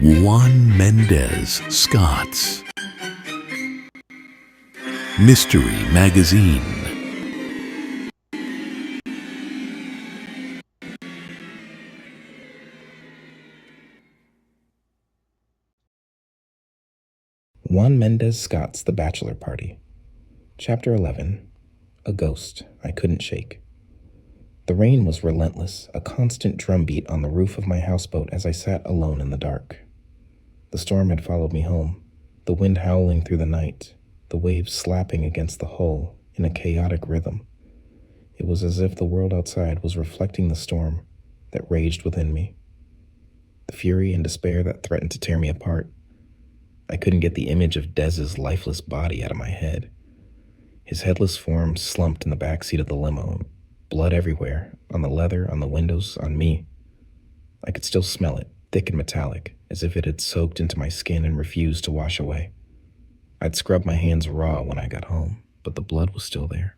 Juan Mendez Scott's Mystery Magazine. Juan Mendez Scott's The Bachelor Party. Chapter 11. A Ghost I Couldn't Shake. The rain was relentless, a constant drumbeat on the roof of my houseboat as I sat alone in the dark. The storm had followed me home, the wind howling through the night, the waves slapping against the hull in a chaotic rhythm. It was as if the world outside was reflecting the storm that raged within me, the fury and despair that threatened to tear me apart. I couldn't get the image of Dez's lifeless body out of my head. His headless form slumped in the backseat of the limo, blood everywhere, on the leather, on the windows, on me. I could still smell it, thick and metallic, as if it had soaked into my skin and refused to wash away. I'd scrubbed my hands raw when I got home, but the blood was still there.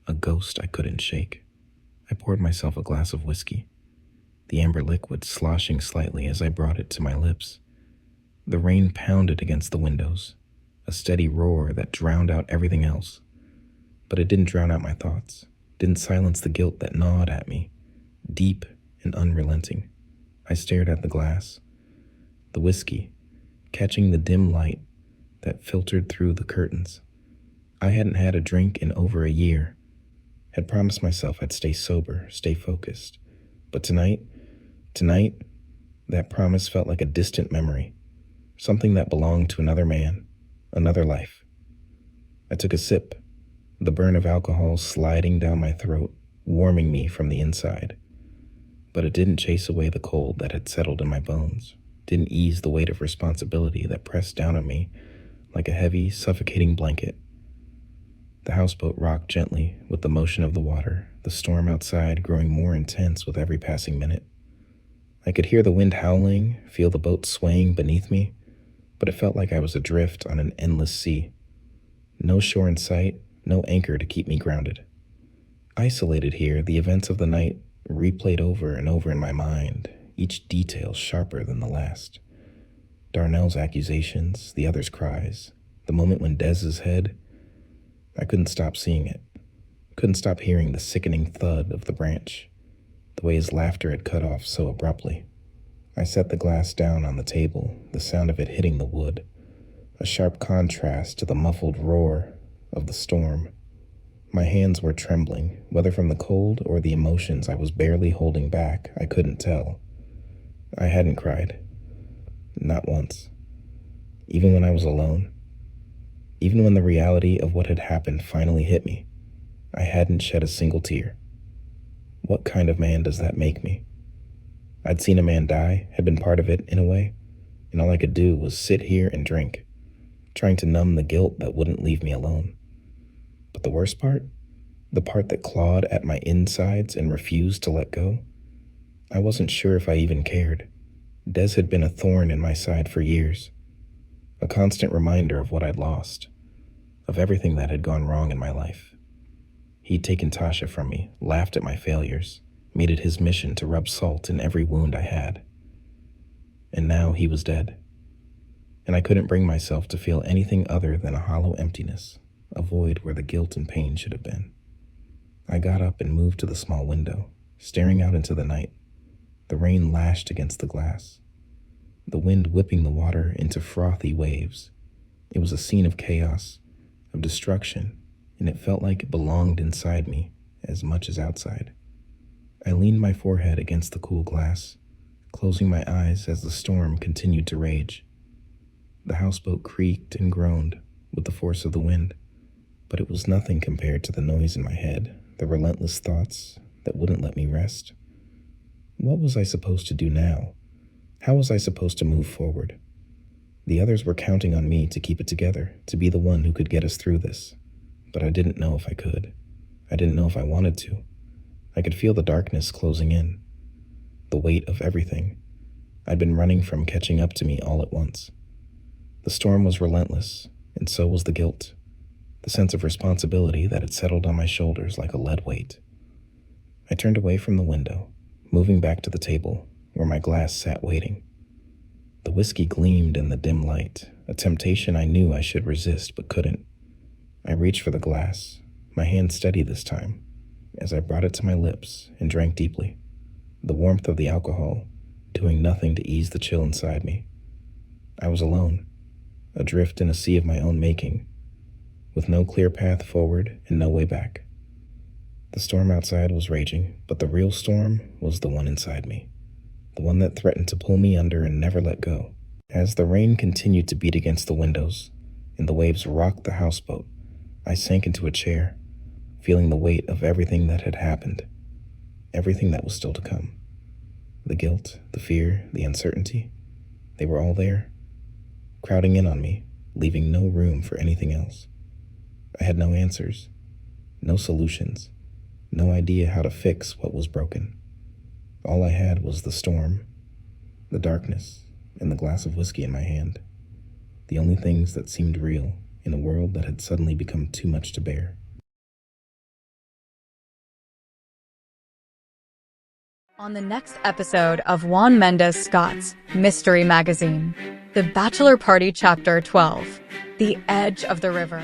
A ghost I couldn't shake. I poured myself a glass of whiskey, the amber liquid sloshing slightly as I brought it to my lips. The rain pounded against the windows, a steady roar that drowned out everything else. But it didn't drown out my thoughts, didn't silence the guilt that gnawed at me, deep and unrelenting. I stared at the glass, the whiskey, catching the dim light that filtered through the curtains. I hadn't had a drink in over a year, had promised myself I'd stay sober, stay focused. But tonight, that promise felt like a distant memory, something that belonged to another man, another life. I took a sip, the burn of alcohol sliding down my throat, warming me from the inside. But it didn't chase away the cold that had settled in my bones, didn't ease the weight of responsibility that pressed down on me like a heavy, suffocating blanket. The houseboat rocked gently with the motion of the water, the storm outside growing more intense with every passing minute. I could hear the wind howling, feel the boat swaying beneath me, but it felt like I was adrift on an endless sea. No shore in sight, no anchor to keep me grounded. Isolated here, the events of the night replayed over and over in my mind, each detail sharper than the last. Darnell's accusations, the others' cries, the moment when Dez's head... I couldn't stop seeing it. Couldn't stop hearing the sickening thud of the branch, the way his laughter had cut off so abruptly. I set the glass down on the table, the sound of it hitting the wood, a sharp contrast to the muffled roar of the storm. My hands were trembling, whether from the cold or the emotions I was barely holding back, I couldn't tell. I hadn't cried. Not once. Even when I was alone. Even when the reality of what had happened finally hit me, I hadn't shed a single tear. What kind of man does that make me? I'd seen a man die, had been part of it in a way, and all I could do was sit here and drink, trying to numb the guilt that wouldn't leave me alone. But the worst part, the part that clawed at my insides and refused to let go, I wasn't sure if I even cared. Dez had been a thorn in my side for years, a constant reminder of what I'd lost, of everything that had gone wrong in my life. He'd taken Tasha from me, laughed at my failures, made it his mission to rub salt in every wound I had. And now he was dead, and I couldn't bring myself to feel anything other than a hollow emptiness, a void where the guilt and pain should have been. I got up and moved to the small window, staring out into the night. The rain lashed against the glass, the wind whipping the water into frothy waves. It was a scene of chaos, of destruction, and it felt like it belonged inside me as much as outside. I leaned my forehead against the cool glass, closing my eyes as the storm continued to rage. The houseboat creaked and groaned with the force of the wind, but it was nothing compared to the noise in my head, the relentless thoughts that wouldn't let me rest. What was I supposed to do now? How was I supposed to move forward? The others were counting on me to keep it together, to be the one who could get us through this. But I didn't know if I could. I didn't know if I wanted to. I could feel the darkness closing in, the weight of everything I'd been running from catching up to me all at once. The storm was relentless, and so was the guilt, the sense of responsibility that had settled on my shoulders like a lead weight. I turned away from the window, moving back to the table where my glass sat waiting. The whiskey gleamed in the dim light, a temptation I knew I should resist but couldn't. I reached for the glass, my hand steady this time, as I brought it to my lips and drank deeply, the warmth of the alcohol doing nothing to ease the chill inside me. I was alone, adrift in a sea of my own making, with no clear path forward and no way back. The storm outside was raging, but the real storm was the one inside me, the one that threatened to pull me under and never let go. As the rain continued to beat against the windows and the waves rocked the houseboat, I sank into a chair, feeling the weight of everything that had happened, everything that was still to come. The guilt, the fear, the uncertainty, they were all there, crowding in on me, leaving no room for anything else. I had no answers, no solutions, no idea how to fix what was broken. All I had was the storm, the darkness, and the glass of whiskey in my hand, the only things that seemed real in a world that had suddenly become too much to bear. On the next episode of Juan Mendez Scott's Mystery Magazine, The Bachelor Party Chapter 12, The Edge of the River.